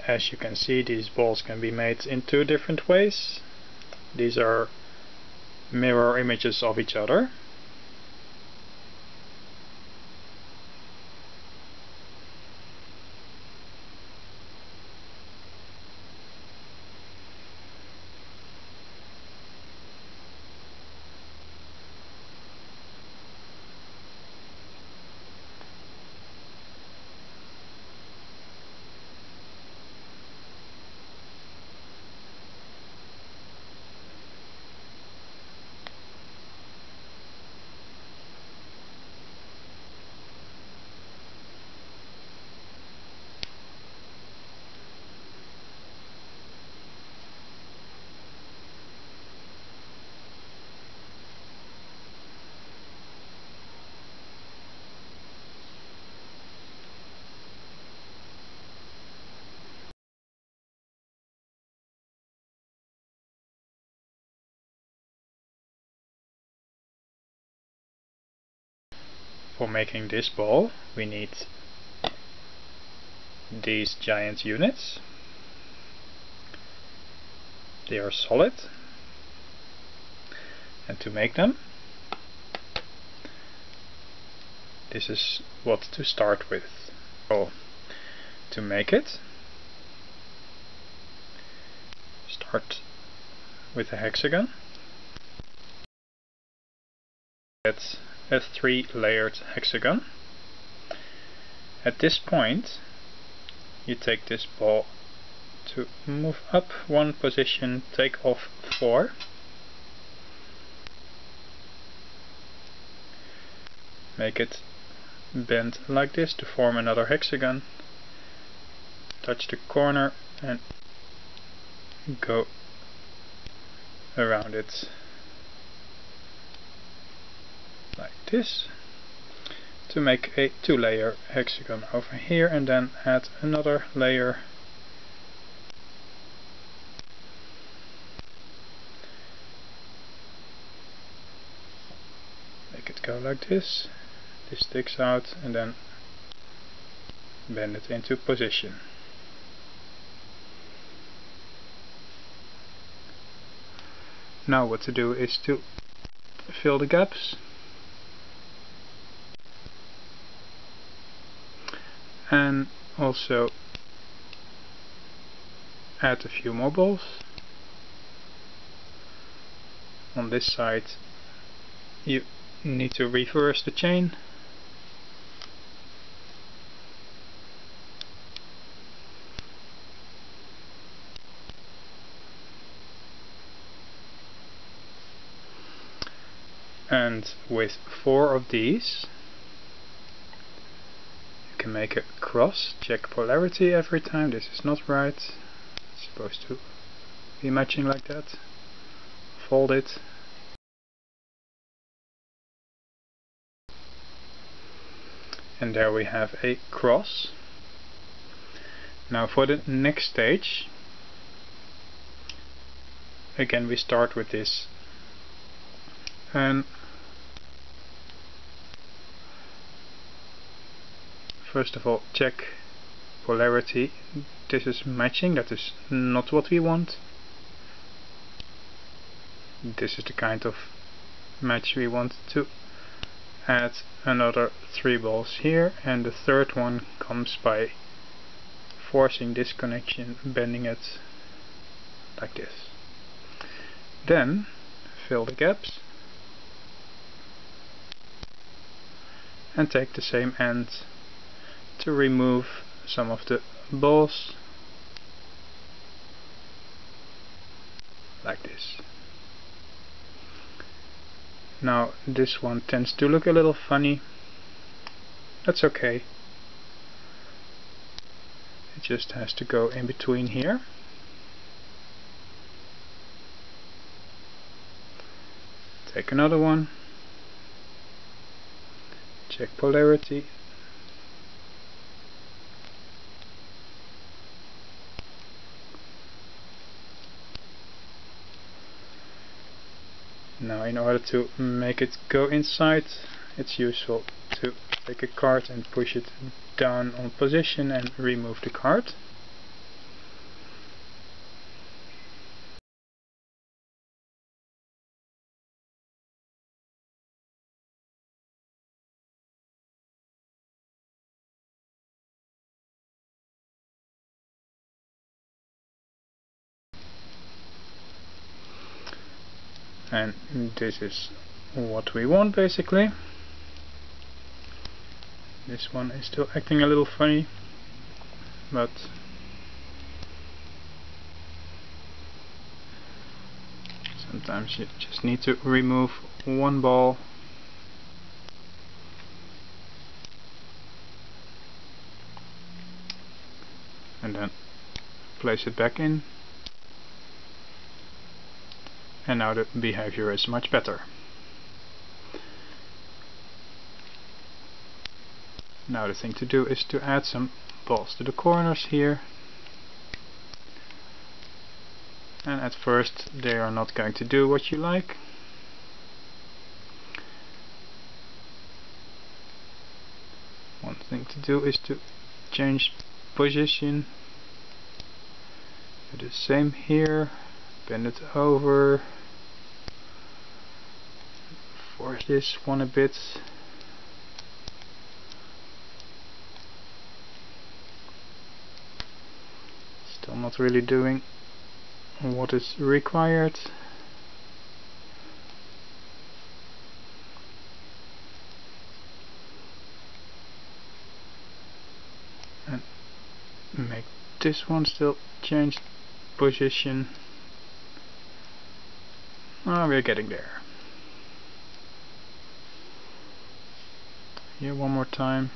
as you can see, these balls can be made in two different ways. These are mirror images of each other. For making this ball, we need these giant units. They are solid, and to make them, this is what to start with. So, to make it, start with a hexagon. Get a 3-layered hexagon. At this point, you take this ball to move up 1 position, take off 4. Make it bend like this to form another hexagon. Touch the corner and go around it like this to make a 2-layer hexagon over here, and then add another layer. Make it go like this. This sticks out, and then bend it into position. Now what to do is to fill the gaps and also add a few more balls. On this side you need to reverse the chain. And with 4 of these you can make a cross. Check polarity every time. This is not right. It's supposed to be matching like that. Fold it. And there we have a cross. Now for the next stage, again we start with this, and first of all check polarity. This is matching. That is not what we want. This is the kind of match we want. To add another 3 balls here, and the third one comes by forcing this connection, bending it like this. Then fill the gaps and take the same end to remove some of the balls like this. Now this one tends to look a little funny. That's okay. It just has to go in between here. Take another one. Check polarity. Now in order to make it go inside, it's useful to take a card and push it down on position and remove the card. and this is what we want basically. This one is still acting a little funny, but sometimes you just need to remove one ball and then place it back in, and now the behavior is much better. Now the thing to do is to add some balls to the corners here, and at first they are not going to do what you like. One thing to do is to change position. Do the same here, bend it over, force this one a bit. Still not really doing what is required. And make this one still change position. Oh, we're getting there. Here one more time.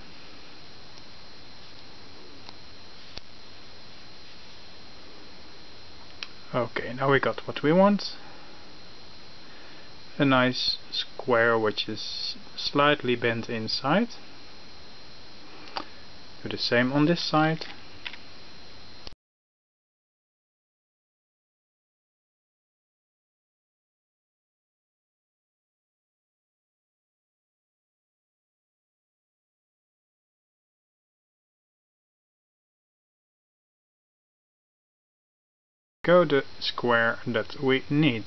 Okay, now we got what we want. A nice square which is slightly bent inside. Do the same on this side. Go the square that we need.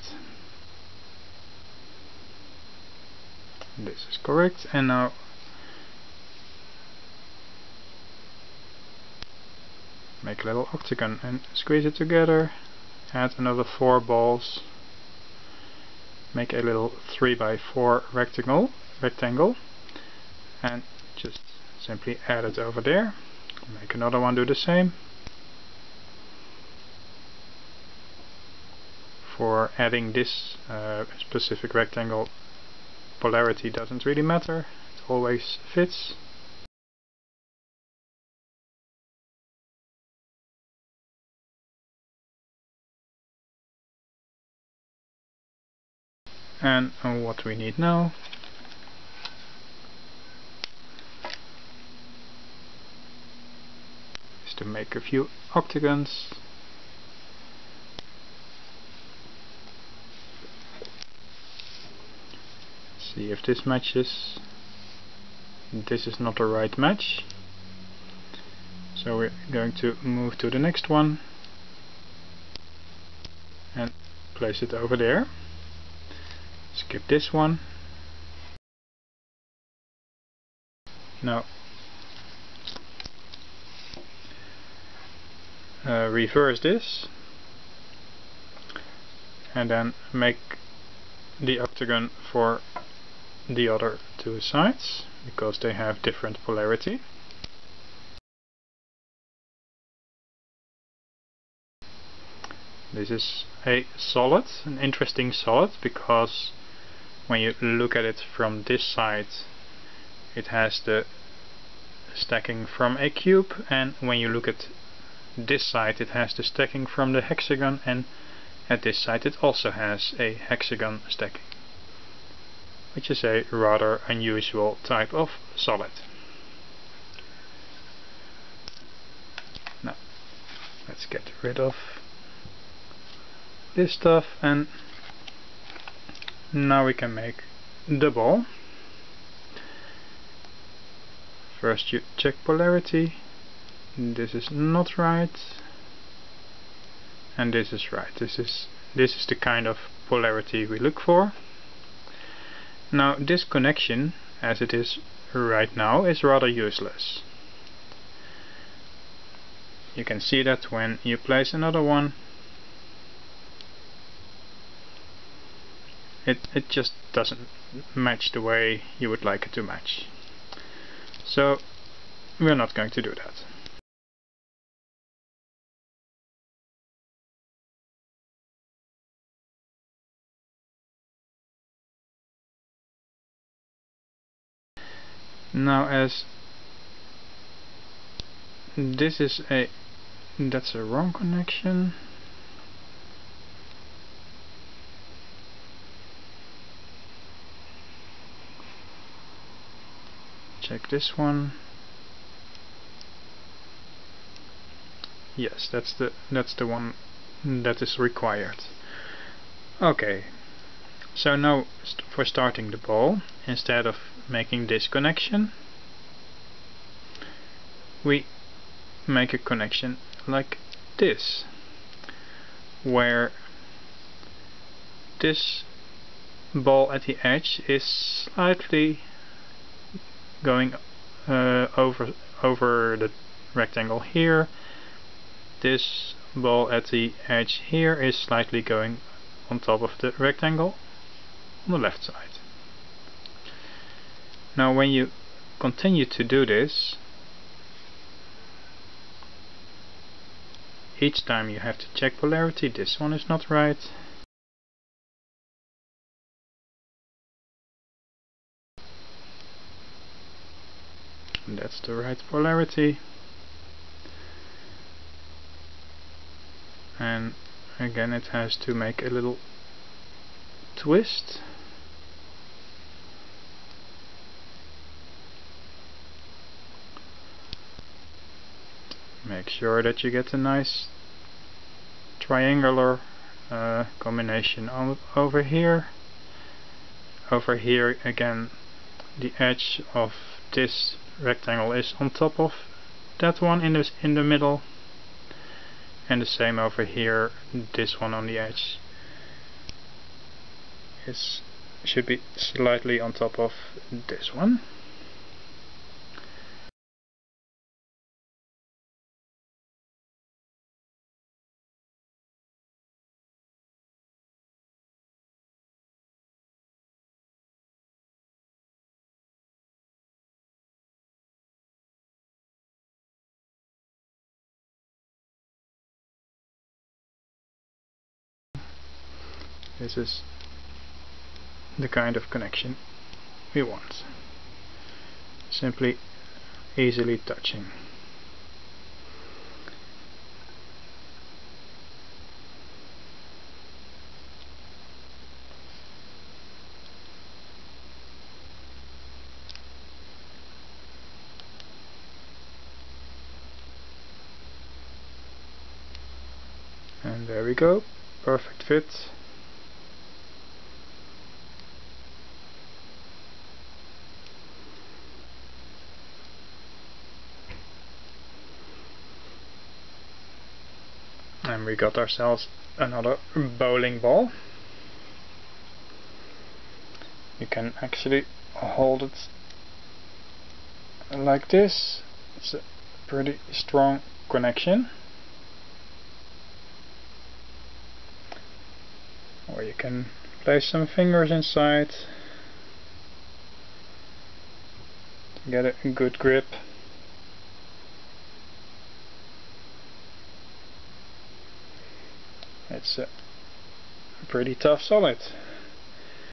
This is correct, and now make a little octagon and squeeze it together. Add another 4 balls. Make a little 3x4 rectangle and just simply add it over there. Make another one, do the same. For adding this specific rectangle, polarity doesn't really matter, it always fits. And what we need now is to make a few octagons. See if this matches. This is not the right match, so we're going to move to the next one and place it over there. Skip this one. Now reverse this and then make the octagon for the other 2 sides because they have different polarity. This is a solid, an interesting solid, because when you look at it from this side it has the stacking from a cube, and when you look at this side it has the stacking from the hexagon, and at this side it also has a hexagon stacking, which is a rather unusual type of solid. Now let's get rid of this stuff, and now we can make the ball. First you check polarity. This is not right, and this is right. This is the kind of polarity we look for. Now this connection, as it is right now, is rather useless. You can see that when you place another one, it just doesn't match the way you would like it to match. So we're not going to do that. Now, as this is that's a wrong connection. Check this one. Yes, that's the one that is required. Okay, so now for starting the ball, instead of making this connection, we make a connection like this, where this ball at the edge is slightly going over the rectangle here. This ball at the edge here is slightly going on top of the rectangle on the left side. Now when you continue to do this, each time you have to check polarity. This one is not right. And that's the right polarity. And again it has to make a little twist. Make sure that you get a nice triangular combination over here. Over here again, the edge of this rectangle is on top of that one in the middle, and the same over here. This one on the edge should be slightly on top of this one. This is the kind of connection we want. Simply easily touching. And there we go, perfect fit. And we got ourselves another bowling ball. You can actually hold it like this. It's a pretty strong connection. Or you can place some fingers inside to get a good grip. It's a pretty tough solid.